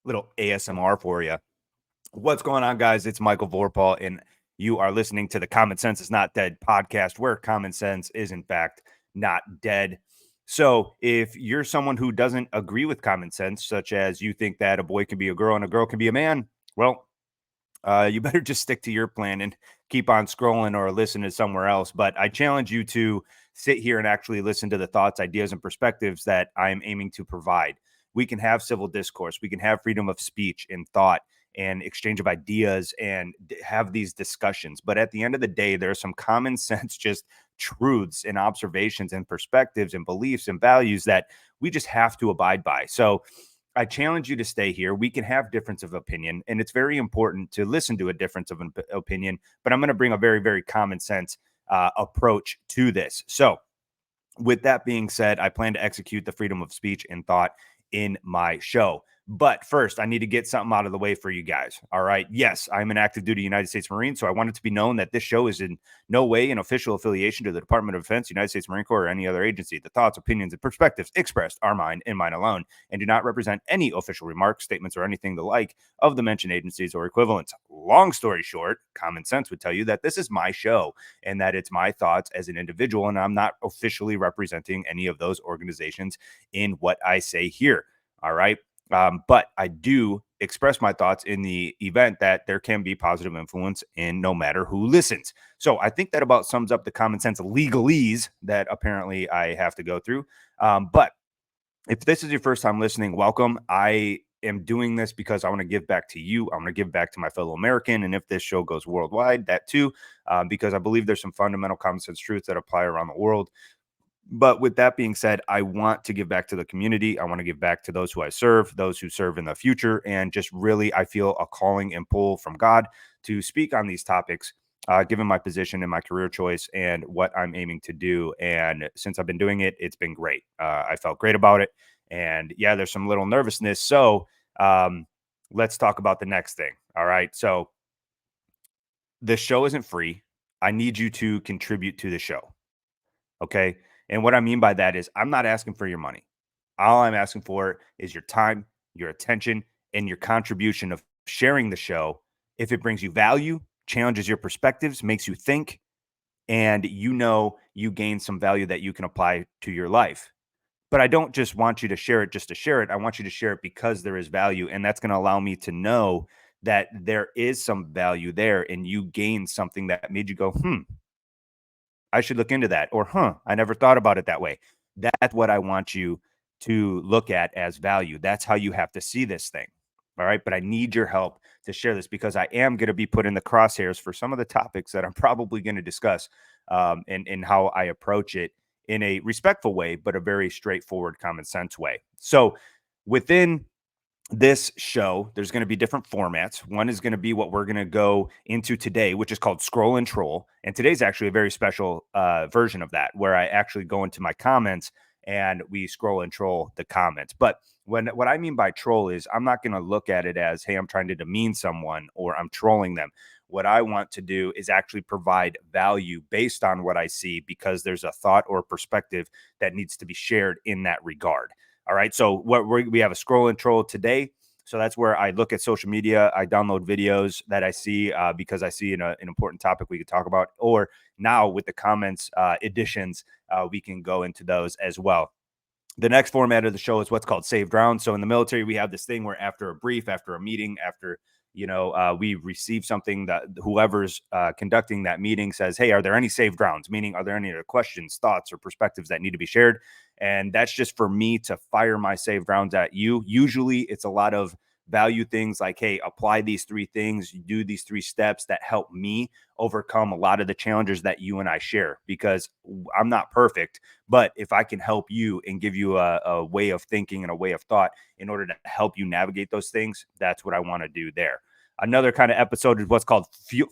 Little ASMR for you. What's going on, guys? It's Michael Vorpal, and you are listening to the Common Sense is Not Dead podcast, where common sense is, in fact, not dead. So, if you're someone who doesn't agree with common sense, such as you think that a boy can be a girl and a girl can be a man, well, you better just stick to your plan and keep on scrolling or listen to somewhere else. But I challenge you to sit here and actually listen to the thoughts, ideas, and perspectives that I'm aiming to provide. We can have civil discourse, we can have freedom of speech and thought and exchange of ideas and have these discussions. But at the end of the day, there are some common sense, just truths and observations and perspectives and beliefs and values that we just have to abide by. So, I challenge you to stay here. We can have difference of opinion, and it's very important to listen to a difference of opinion. But I'm going to bring a very, very common sense approach to this. So, with that being said, I plan to execute the freedom of speech and thought in my show. But first, I need to get something out of the way for you guys. All right. Yes, I'm an active duty United States Marine. So I want it to be known that this show is in no way an official affiliation to the Department of Defense, United States Marine Corps, or any other agency. The thoughts, opinions, and perspectives expressed are mine and mine alone, and do not represent any official remarks, statements, or anything the like of the mentioned agencies or equivalents. Long story short, common sense would tell you that this is my show and that it's my thoughts as an individual, and I'm not officially representing any of those organizations in what I say here. All right. But I do express my thoughts in the event that there can be positive influence in no matter who listens. So I think that about sums up the common sense legalese that apparently I have to go through. But if this is your first time listening, welcome. I am doing this because I want to give back to you. I want to give back to my fellow American. And if this show goes worldwide, that too, because I believe there's some fundamental common sense truths that apply around the world. But with that being said, I want to give back to the community. I want to give back to those who I serve, those who serve in the future. And just really, I feel a calling and pull from God to speak on these topics, given my position and my career choice and what I'm aiming to do. And since I've been doing it, it's been great. I felt great about it. And yeah, there's some little nervousness. So um, let's talk about the next thing. All right. So the show isn't free. I need you to contribute to the show. Okay. And what I mean by that is I'm not asking for your money. All I'm asking for is your time, your attention, and your contribution of sharing the show. If it brings you value, challenges your perspectives, makes you think, and you gain some value that you can apply to your life. But I don't just want you to share it just to share it. I want you to share it because there is value. And that's going to allow me to know that there is some value there and you gain something that made you go, I should look into that. Or, I never thought about it that way. That's what I want you to look at as value. That's how you have to see this thing. All right. But I need your help to share this because I am going to be put in the crosshairs for some of the topics that I'm probably going to discuss and how I approach it in a respectful way, but a very straightforward, common sense way. So within this show, there's going to be different formats. One is going to be what we're going to go into today, which is called Scroll and Troll. And today's actually a very special version of that, where I actually go into my comments and we scroll and troll the comments. But what I mean by troll is I'm not going to look at it as, hey, I'm trying to demean someone or I'm trolling them. What I want to do is actually provide value based on what I see because there's a thought or perspective that needs to be shared in that regard. All right. So we have a scroll and troll today. So that's where I look at social media. I download videos that I see because I see an important topic we could talk about. Or now with the comments editions, we can go into those as well. The next format of the show is what's called saved rounds. So in the military, we have this thing where after a brief, after a meeting, after we receive something that whoever's conducting that meeting says, hey, are there any saved rounds? Meaning, are there any other questions, thoughts, or perspectives that need to be shared? And that's just for me to fire my saved rounds at you. Usually it's a lot of value things like, hey, apply these 3 things, do these 3 steps that help me overcome a lot of the challenges that you and I share because I'm not perfect. But if I can help you and give you a way of thinking and a way of thought in order to help you navigate those things, that's what I want to do there. Another kind of episode is what's called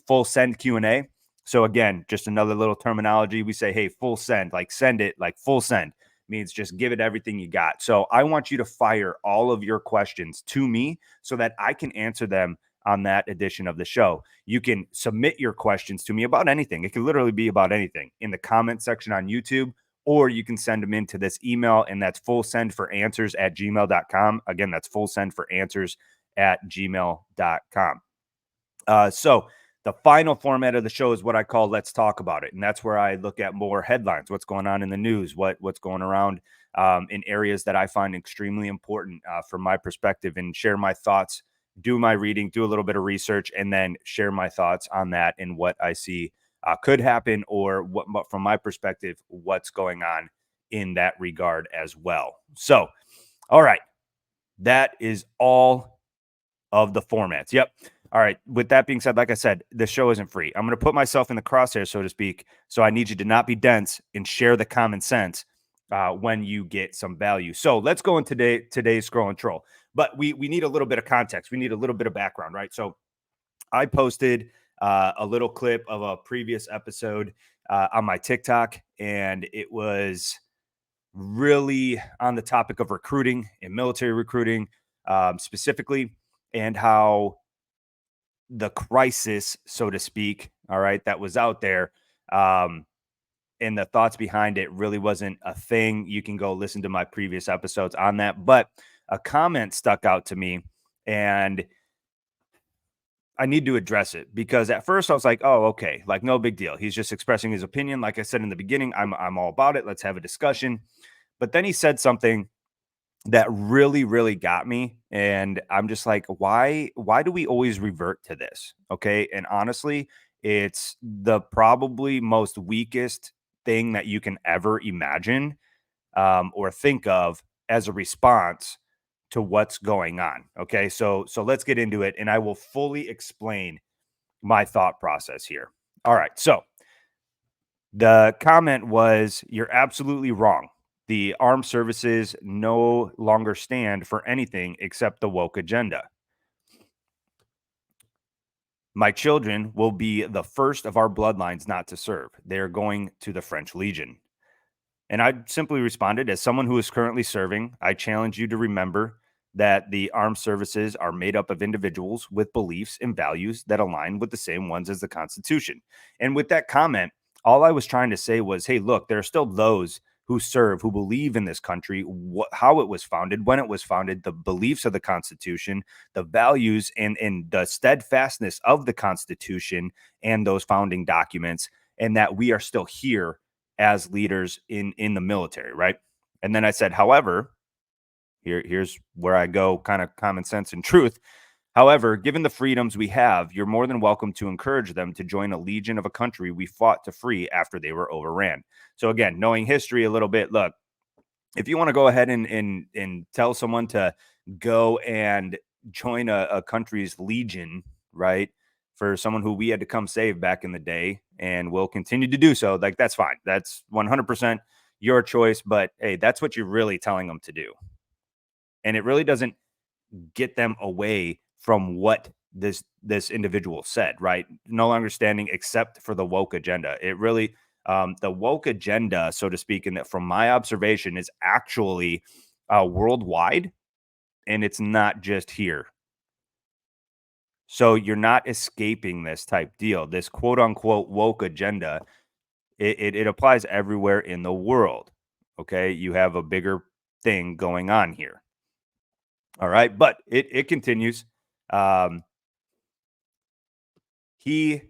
full send Q&A. So again, just another little terminology. We say, hey, full send, like send it, like full send means just give it everything you got. So I want you to fire all of your questions to me so that I can answer them on that edition of the show. You can submit your questions to me about anything. It can literally be about anything in the comment section on YouTube, or you can send them into this email, and that's fullsendforanswers@gmail.com. Again, that's fullsendforanswers at gmail.com. So the final format of the show is what I call "Let's Talk About It," and that's where I look at more headlines, what's going on in the news, what's going around in areas that I find extremely important from my perspective, and share my thoughts, do my reading, do a little bit of research, and then share my thoughts on that and what I see could happen, or what, from my perspective, what's going on in that regard as well. So, all right, that is all of the formats. Yep. All right. With that being said, like I said, the show isn't free. I'm going to put myself in the crosshair, so to speak. So I need you to not be dense and share the common sense when you get some value. So let's go into today's scroll and troll. But we need a little bit of context. We need a little bit of background, right? So I posted a little clip of a previous episode on my TikTok, and it was really on the topic of recruiting and military recruiting specifically, and how the crisis, so to speak, all right, that was out there, um, and the thoughts behind it really wasn't a thing. You can go listen to my previous episodes on that, but a comment stuck out to me, and I need to address it because at first I was like, "Oh, okay, like no big deal. He's just expressing his opinion." Like I said in the beginning, I'm all about it. Let's have a discussion. But then he said something that really got me, and I'm just like, why do we always revert to this? Okay? And honestly, it's the probably most weakest thing that you can ever imagine or think of as a response to what's going on. Okay? So let's get into it, and I will fully explain my thought process here. All right. So the comment was, "You're absolutely wrong. The armed services no longer stand for anything except the woke agenda. My children will be the first of our bloodlines not to serve. They are going to the French Legion." And I simply responded, "As someone who is currently serving, I challenge you to remember that the armed services are made up of individuals with beliefs and values that align with the same ones as the Constitution." And with that comment, all I was trying to say was, hey, look, there are still those who serve, who believe in this country, how it was founded, when it was founded, the beliefs of the Constitution, the values and the steadfastness of the Constitution and those founding documents, and that we are still here as leaders in the military, right? And then I said, however, here's where I go kind of common sense and truth. However, given the freedoms we have, you're more than welcome to encourage them to join a legion of a country we fought to free after they were overran. So again, knowing history a little bit, look, if you want to go ahead and tell someone to go and join a country's legion, right? For someone who we had to come save back in the day and will continue to do so, like that's fine. That's 100% your choice. But hey, that's what you're really telling them to do. And it really doesn't get them away from what this individual said, right? No longer standing except for the woke agenda. It really the woke agenda, so to speak, and that from my observation is actually worldwide, and it's not just here. So you're not escaping this type deal. This quote unquote woke agenda, it applies everywhere in the world. Okay, you have a bigger thing going on here. All right, but it continues. Um, he,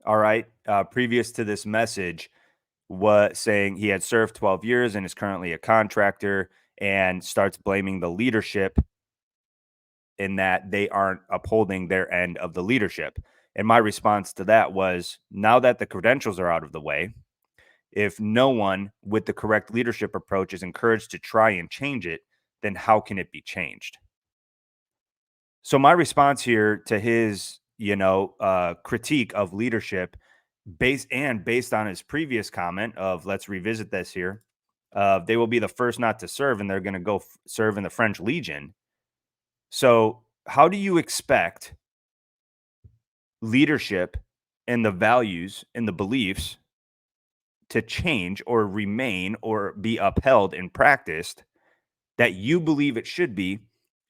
all right, previous to this message, was saying he had served 12 years and is currently a contractor, and starts blaming the leadership in that they aren't upholding their end of the leadership. And my response to that was, now that the credentials are out of the way, if no one with the correct leadership approach is encouraged to try and change it, then how can it be changed? So my response here to his, critique of leadership, based on his previous comment of, let's revisit this here. They will be the first not to serve, and they're going to go serve in the French Legion. So how do you expect leadership and the values and the beliefs to change or remain or be upheld and practiced that you believe it should be,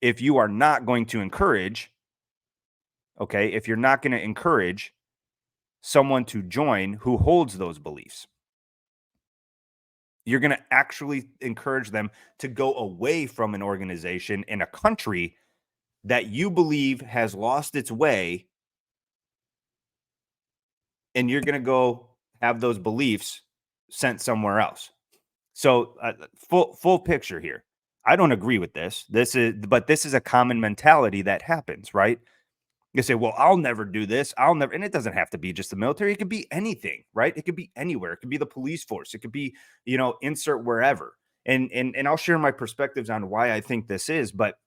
if you are not going to encourage, okay, if you're not going to encourage someone to join who holds those beliefs? You're going to actually encourage them to go away from an organization in a country that you believe has lost its way, and you're going to go have those beliefs sent somewhere else. So, full picture here. I don't agree with this. This is a common mentality that happens, right? You say, "Well, I'll never do this. I'll never," and it doesn't have to be just the military. It could be anything, right? It could be anywhere. It could be the police force. It could be, insert wherever. And I'll share my perspectives on why I think this is, but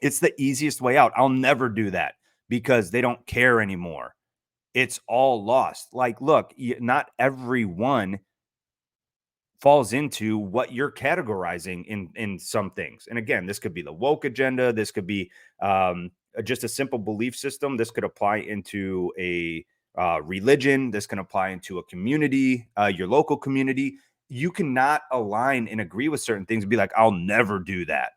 it's the easiest way out. I'll never do that because they don't care anymore. It's all lost. Like, look, not everyone falls into what you're categorizing in some things. And again, this could be the woke agenda. This could be just a simple belief system. This could apply into a religion. This can apply into a community, your local community. You cannot align and agree with certain things and be like, I'll never do that.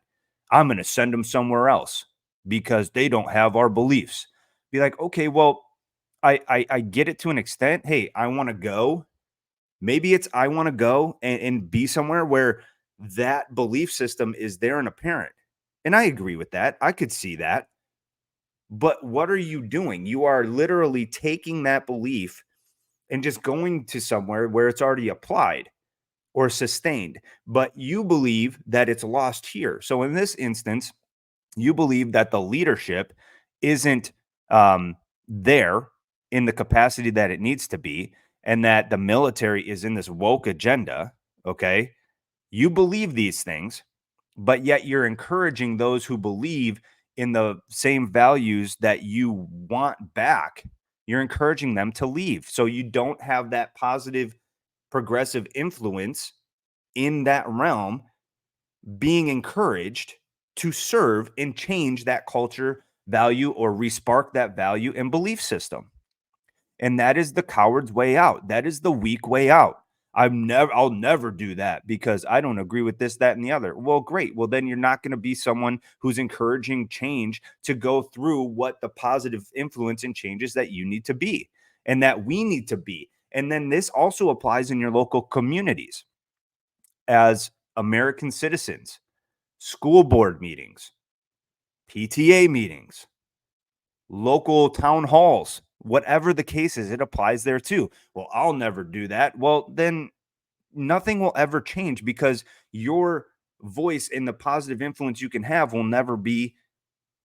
I'm going to send them somewhere else because they don't have our beliefs. Be like, okay, well, I get it to an extent. Hey, I want to go. Maybe it's I want to go and be somewhere where that belief system is there and apparent. And I agree with that. I could see that. But what are you doing? You are literally taking that belief and just going to somewhere where it's already applied or sustained. But you believe that it's lost here. So in this instance, you believe that the leadership isn't there in the capacity that it needs to be, and that the military is in this woke agenda. Okay. You believe these things, but yet you're encouraging those who believe in the same values that you want back. You're encouraging them to leave. So you don't have that positive, progressive influence in that realm being encouraged to serve and change that culture, value, or respark that value and belief system. And that is the coward's way out. That is the weak way out. I'll never do that because I don't agree with this, that, and the other. Well, great. Well, then you're not going to be someone who's encouraging change to go through what the positive influence and changes that you need to be and that we need to be. And then this also applies in your local communities as American citizens, school board meetings, PTA meetings, local town halls, whatever the case is, it applies there too. Well, I'll never do that. Well, then nothing will ever change because your voice and the positive influence you can have will never be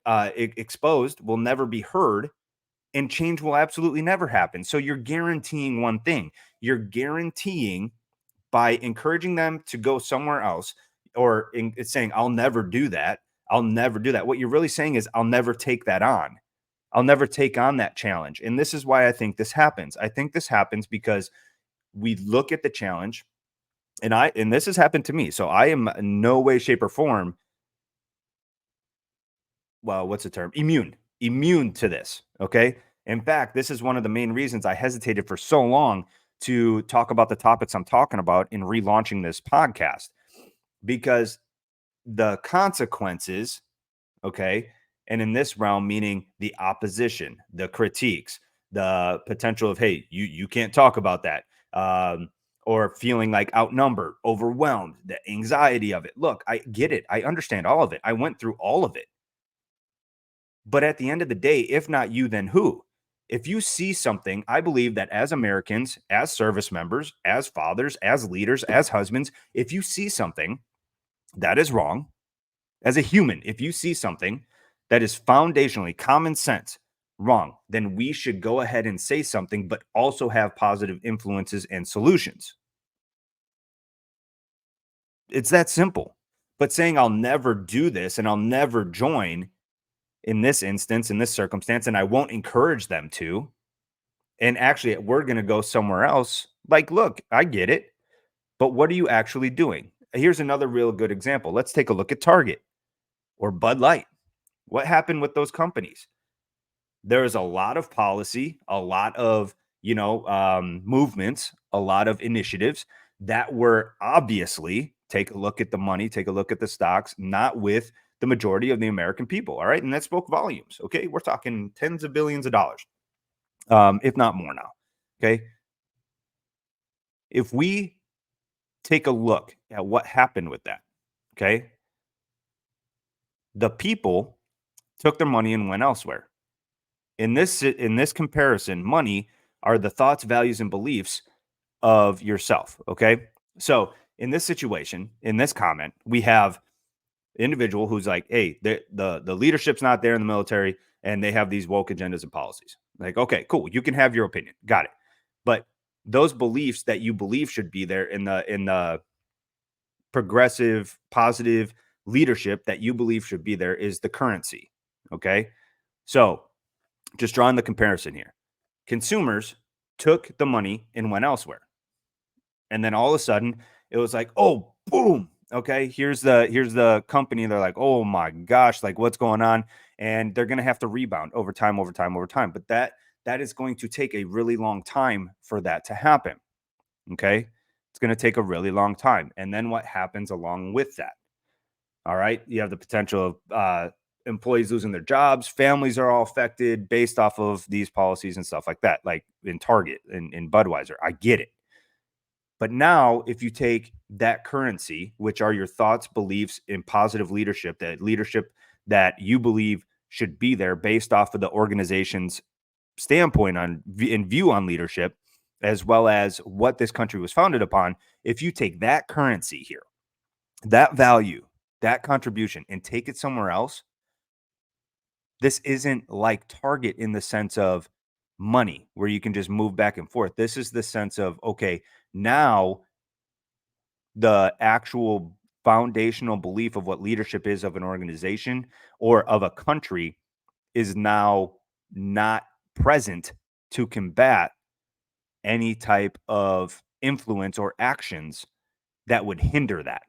exposed, will never be heard, and change will absolutely never happen. So you're guaranteeing one thing: you're guaranteeing by encouraging them to go somewhere else, or it's saying, I'll never do that. I'll never do that. What you're really saying is, I'll never take that on. I'll never take on that challenge. And this is why I think this happens. I think this happens because we look at the challenge, and this has happened to me. So I am in no way, shape, or form, well, what's the term? Immune to this. Okay. In fact, this is one of the main reasons I hesitated for so long to talk about the topics I'm talking about in relaunching this podcast, because the consequences, okay, and in this realm, meaning the opposition, the critiques, the potential of, hey, you can't talk about that, or feeling like outnumbered, overwhelmed, the anxiety of it. Look, I get it. I understand all of it. I went through all of it. But at the end of the day, if not you, then who? If you see something, I believe that as Americans, as service members, as fathers, as leaders, as husbands, if you see something that is wrong, as a human, if you see something that is foundationally common sense wrong, then we should go ahead and say something, but also have positive influences and solutions. It's that simple. But saying I'll never do this and I'll never join in this instance, in this circumstance, and I won't encourage them to, and actually we're going to go somewhere else. Like, look, I get it, but what are you actually doing? Here's another real good example. Let's take a look at Target or Bud Light. What happened with those companies? There's a lot of policy, a lot of, movements, a lot of initiatives that were obviously, take a look at the money, take a look at the stocks, not with the majority of the American people. All right. And that spoke volumes. Okay. We're talking tens of billions of dollars, if not more now. Okay. If we take a look at what happened with that, okay, the people took their money and went elsewhere. In this comparison, money are the thoughts, values, and beliefs of yourself. Okay. So in this situation, in this comment, we have individual who's like, hey, the leadership's not there in the military and they have these woke agendas and policies. Like, okay, cool. You can have your opinion. Got it. But those beliefs that you believe should be there in the progressive, positive leadership that you believe should be there is the currency. Okay. So just drawing the comparison here. Consumers took the money and went elsewhere. And then all of a sudden it was like, oh, boom. Okay, here's the company. They're like, oh my gosh, like what's going on? And they're gonna have to rebound over time, over time, over time. But that is going to take a really long time for that to happen. Okay. It's going to take a really long time. And then what happens along with that? All right. You have the potential of employees losing their jobs. Families are all affected based off of these policies and stuff like that, like in Target and in Budweiser. I get it. But now, if you take that currency, which are your thoughts, beliefs, and positive leadership, that leadership that you believe should be there based off of the organization's standpoint on and view on leadership, as well as what this country was founded upon, if you take that currency here, that value, that contribution, and take it somewhere else, this isn't like Target in the sense of money where you can just move back and forth. This is the sense of, okay, now the actual foundational belief of what leadership is of an organization or of a country is now not present to combat any type of influence or actions that would hinder that.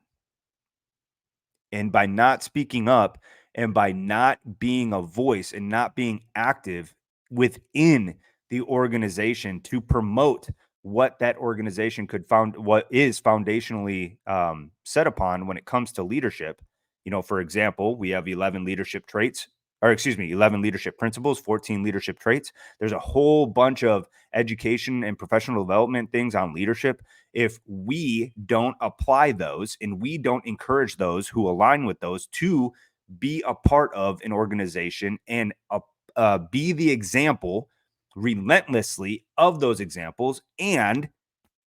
And by not speaking up and by not being a voice and not being active within the organization to promote what that organization could found, what is foundationally set upon when it comes to leadership. For example, we have 11 leadership traits, or excuse me, 11 leadership principles, 14 leadership traits. There's a whole bunch of education and professional development things on leadership. If we don't apply those and we don't encourage those who align with those to be a part of an organization and be the example relentlessly of those examples and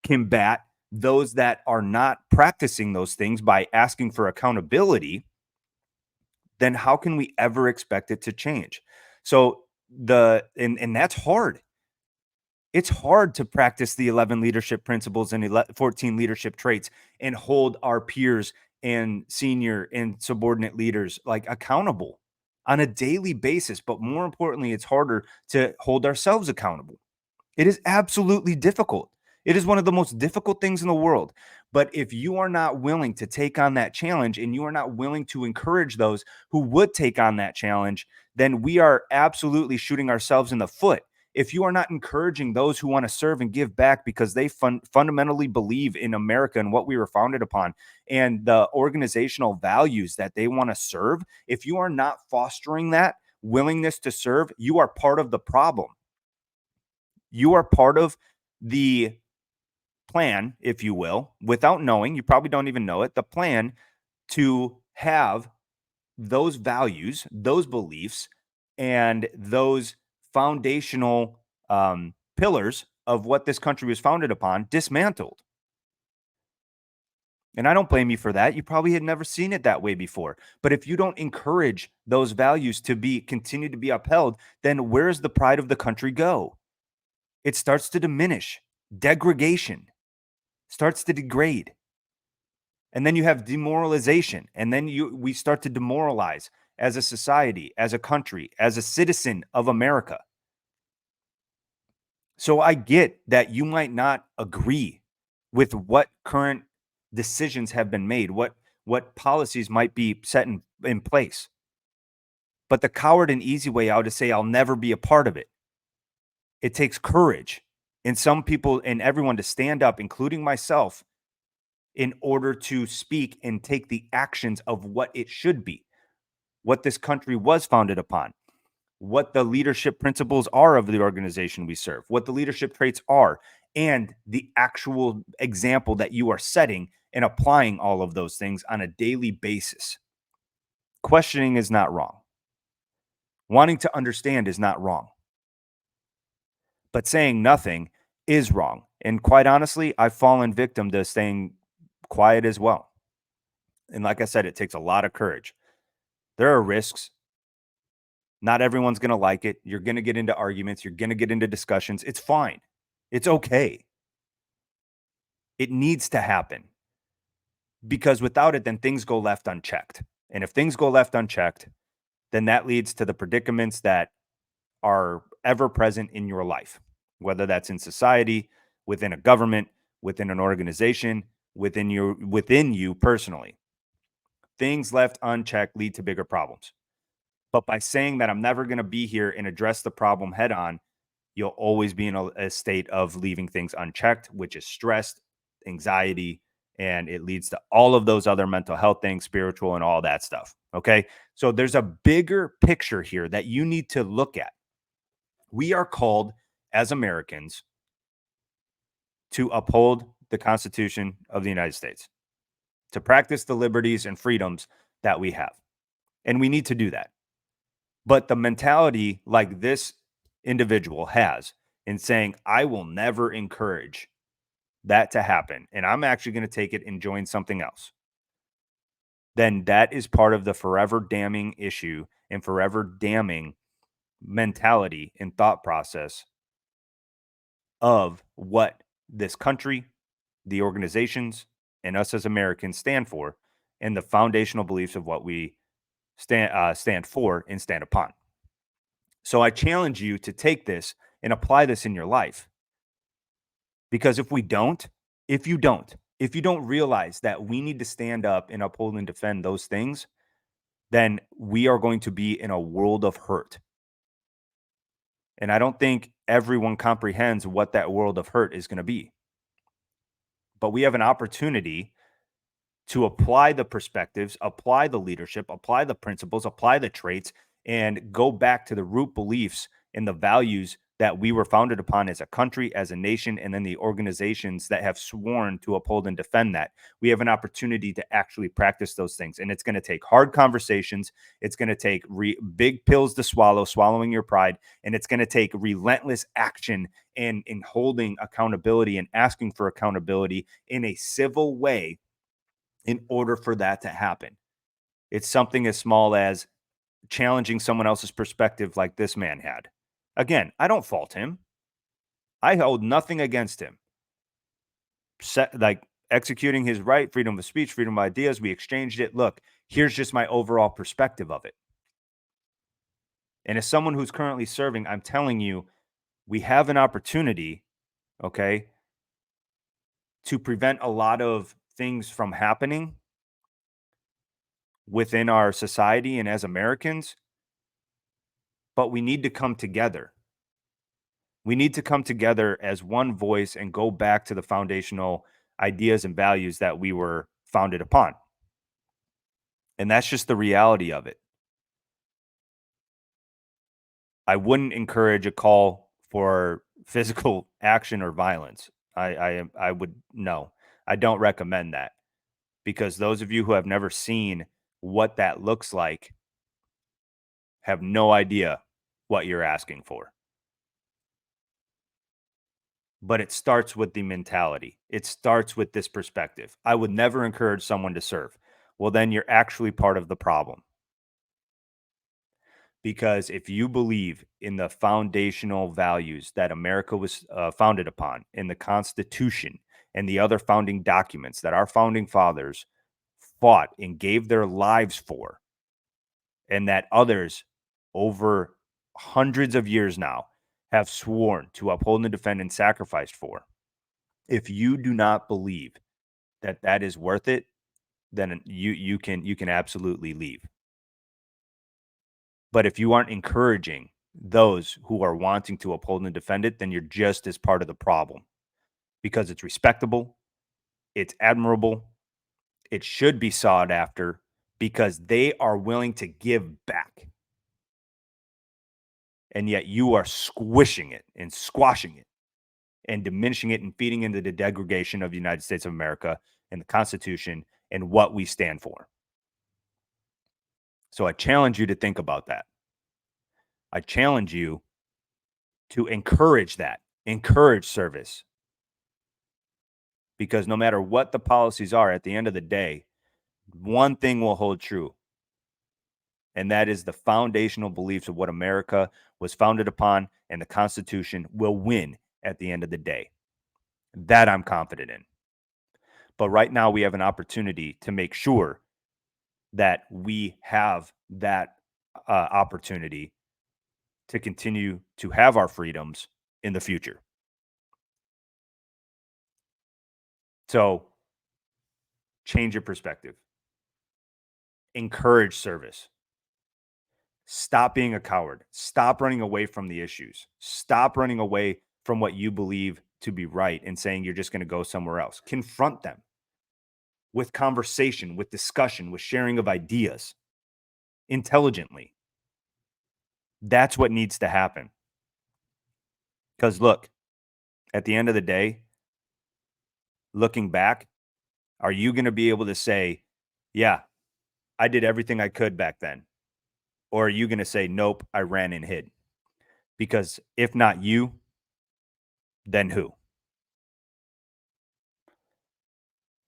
combat those that are not practicing those things by asking for accountability, then how can we ever expect it to change? So and that's hard. It's hard to practice the 11 leadership principles and 14 leadership traits and hold our peers and senior and subordinate leaders like accountable on a daily basis. But more importantly, it's harder to hold ourselves accountable. It is absolutely difficult. It is one of the most difficult things in the world. But if you are not willing to take on that challenge and you are not willing to encourage those who would take on that challenge, then we are absolutely shooting ourselves in the foot. If you are not encouraging those who want to serve and give back because they fundamentally believe in America and what we were founded upon and the organizational values that they want to serve, if you are not fostering that willingness to serve, you are part of the problem. You are part of the plan, if you will, without knowing, you probably don't even know it, the plan to have those values, those beliefs, and those foundational pillars of what this country was founded upon dismantled. And I don't blame you for that. You probably had never seen it that way before. But if you don't encourage those values to be continue to be upheld, then where's the pride of the country go? It starts to diminish. Degradation starts to degrade. And then you have demoralization. And then we start to demoralize as a society, as a country, as a citizen of America. So I get that you might not agree with what current decisions have been made, what policies might be set in place. But the coward and easy way out is say, I'll never be a part of it. It takes courage and some people and everyone to stand up, including myself, in order to speak and take the actions of what it should be, what this country was founded upon, what the leadership principles are of the organization we serve, what the leadership traits are, and the actual example that you are setting and applying all of those things on a daily basis. Questioning is not wrong. Wanting to understand is not wrong, but saying nothing is wrong. And quite honestly, I've fallen victim to staying quiet as well. And like I said, it takes a lot of courage. There are risks. Not everyone's going to like it. You're going to get into arguments. You're going to get into discussions. It's fine. It's okay. It needs to happen because without it, then things go left unchecked. And if things go left unchecked, then that leads to the predicaments that are ever present in your life, whether that's in society, within a government, within an organization, within you personally. Things left unchecked lead to bigger problems. But by saying that I'm never going to be here and address the problem head on, you'll always be in a state of leaving things unchecked, which is stress, anxiety, and it leads to all of those other mental health things, spiritual, and all that stuff. Okay. So there's a bigger picture here that you need to look at. We are called as Americans to uphold the Constitution of the United States, to practice the liberties and freedoms that we have. And we need to do that. But the mentality like this individual has in saying, I will never encourage that to happen, and I'm actually going to take it and join something else, then that is part of the forever damning issue and forever damning mentality and thought process of what this country, the organizations, and us as Americans stand for, and the foundational beliefs of what we stand for and stand upon. So I challenge you to take this and apply this in your life. Because if you don't realize that we need to stand up and uphold and defend those things, then we are going to be in a world of hurt. And I don't think everyone comprehends what that world of hurt is going to be. But we have an opportunity to apply the perspectives, apply the leadership, apply the principles, apply the traits, and go back to the root beliefs and the values that we were founded upon as a country, as a nation, and then the organizations that have sworn to uphold and defend that. We have an opportunity to actually practice those things. And it's going to take hard conversations. It's going to take big pills to swallow, swallowing your pride. And it's going to take relentless action and in holding accountability and asking for accountability in a civil way in order for that to happen. It's something as small as challenging someone else's perspective like this man had. Again, I don't fault him. I hold nothing against him. Like executing his right, freedom of speech, freedom of ideas, we exchanged it. Look, here's just my overall perspective of it. And as someone who's currently serving, I'm telling you, we have an opportunity, okay, to prevent a lot of things from happening within our society and as Americans, but we need to come together. We need to come together as one voice and go back to the foundational ideas and values that we were founded upon. And that's just the reality of it. I wouldn't encourage a call for physical action or violence. I would no. I don't recommend that because those of you who have never seen what that looks like have no idea what you're asking for. But it starts with the mentality. It starts with this perspective. I would never encourage someone to serve. Well, then you're actually part of the problem. Because if you believe in the foundational values that America was founded upon, in the Constitution and the other founding documents that our founding fathers fought and gave their lives for, and that others over hundreds of years now have sworn to uphold and defend and sacrificed for, if you do not believe that that is worth it, then you can absolutely leave. But if you aren't encouraging those who are wanting to uphold and defend it, then you're just as part of the problem because it's respectable, it's admirable, it should be sought after because they are willing to give back. And yet you are squishing it and squashing it and diminishing it and feeding into the degradation of the United States of America and the Constitution and what we stand for. So I challenge you to think about that. I challenge you to encourage that, encourage service. Because no matter what the policies are, at the end of the day, one thing will hold true. And that is the foundational beliefs of what America was founded upon and the Constitution will win at the end of the day. That I'm confident in. But right now, we have an opportunity to make sure that we have that opportunity to continue to have our freedoms in the future. So change your perspective, encourage service. Stop being a coward. Stop running away from the issues. Stop running away from what you believe to be right and saying you're just going to go somewhere else. Confront them with conversation, with discussion, with sharing of ideas intelligently. That's what needs to happen. Because look, at the end of the day, looking back, are you going to be able to say, yeah, I did everything I could back then? Or are you going to say, nope, I ran and hid? Because if not you, then who?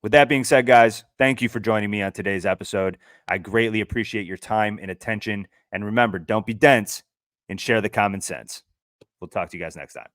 With that being said, guys, thank you for joining me on today's episode. I greatly appreciate your time and attention. And remember, don't be dense and share the common sense. We'll talk to you guys next time.